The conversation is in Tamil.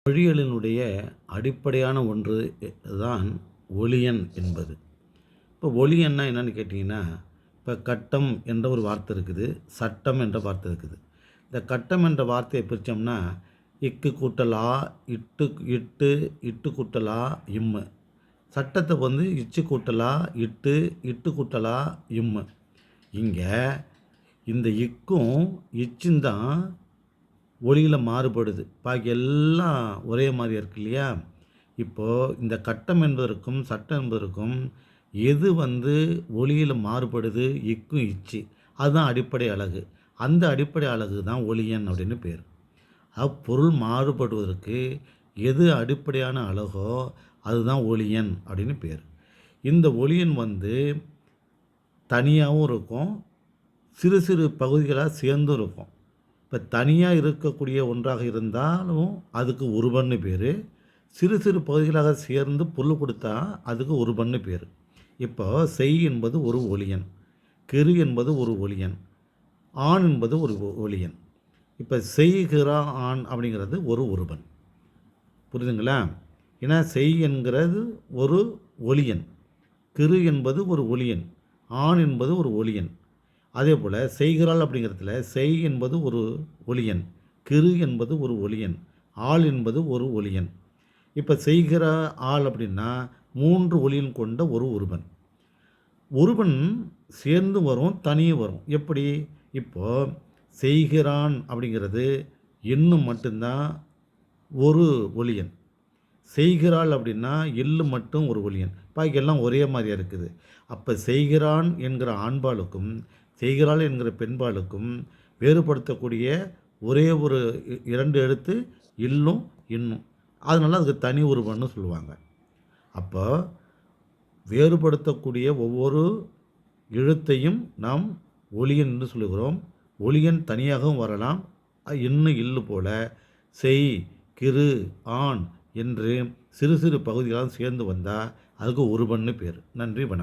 மொழிகளினுடைய அடிப்படையான ஒன்று தான் ஒலியன் என்பது. இப்போ ஒலியன்னா என்னன்னு கேட்டிங்கன்னா, இப்போ கட்டம் என்ற ஒரு வார்த்தை இருக்குது, சட்டம் என்ற வார்த்தை இருக்குது. இந்த கட்டம் என்ற வார்த்தையை பிரித்தோம்னா, இக்கு கூட்டல் ஆ, இட்டு இட்டு இட்டு கூட்டல் ஆ, இம்மு. சட்டத்தை இச்சு கூட்டல் ஆ, இட்டு இட்டு கூட்டல் ஆ, இம்மு. இங்கே இந்த இக்கும் இச்சும் தான் ஒலியில் மாறுபடுது. பாக்கி எல்லாம் ஒரே மாதிரி இருக்கு இல்லையா? இப்போது இந்த கட்டம் என்பதற்கும் சட்டம் என்பதற்கும் எது ஒலியில் மாறுபடுது? இக்கும் இச்சு. அதுதான் அடிப்படை அலகு. அந்த அடிப்படை அலகு தான் ஒலியன் அப்படின்னு பேர். பொருள் மாறுபடுவதற்கு எது அடிப்படையான அலகோ அதுதான் ஒலியன் அப்படின்னு பேர். இந்த ஒலியன் தனியாகவும் இருக்கும், சிறு சிறு பகுதிகளாக சேர்ந்தும் இருக்கும். இப்போ தனியாக இருக்கக்கூடிய ஒன்றாக இருந்தாலும் அதுக்கு உருபன்னு பேர். சிறு சிறு பகுதிகளாக சேர்ந்து பொருள் கொடுத்தா அதுக்கு உருபன்னு பேர். இப்போ செய் என்பது ஒரு ஒலியன், கெரு என்பது ஒரு ஒலியன், ஆண் என்பது ஒரு ஒலியன். இப்போ செய்கிறா ஆண் அப்படிங்கிறது ஒரு உருபன். புரியுதுங்களா? ஏன்னா செய் என்கிறது ஒரு ஒலியன், கெரு என்பது ஒரு ஒலியன், ஆண் என்பது ஒரு ஒலியன். அதே போல் செய்கிறாள் அப்படிங்கிறதுல செய் என்பது ஒரு ஒலியன், கிரு என்பது ஒரு ஒலியன், ஆள் என்பது ஒரு ஒலியன். இப்போ செய்கிற ஆள் அப்படின்னா 3 ஒலியன் கொண்ட ஒரு உருபன். உருபன் சேர்ந்து வரும், தனியும் வரும். எப்படி? இப்போது செய்கிறான் அப்படிங்கிறது இன்னும் மட்டும்தான் ஒரு ஒலியன். செய்கிறாள் அப்படின்னா எள்ளு மட்டும் ஒரு ஒலியன். பாக்கி எல்லாம் ஒரே மாதிரியாக இருக்குது. அப்போ செய்கிறான் என்கிற ஆண்பாலுக்கும் செய்கிறாள் என்கிற பெண்பாலுக்கும் வேறுபடுத்தக்கூடிய ஒரே ஒரு 2 எழுத்து இல்லும் இன்னும். அதனால அதுக்கு தனி உருவன்னு சொல்லுவாங்க. அப்போ வேறுபடுத்தக்கூடிய ஒவ்வொரு எழுத்தையும் நாம் ஒலியன் என்று சொல்லுகிறோம். ஒலியன் தனியாகவும் வரலாம், இன்னும் இல்லு போல செய், கிரு, ஆண் என்று சிறு சிறு பகுதிகளாக சேர்ந்து வந்தால் அதுக்கு உருபன்னு பேர். நன்றி, வணக்கம்.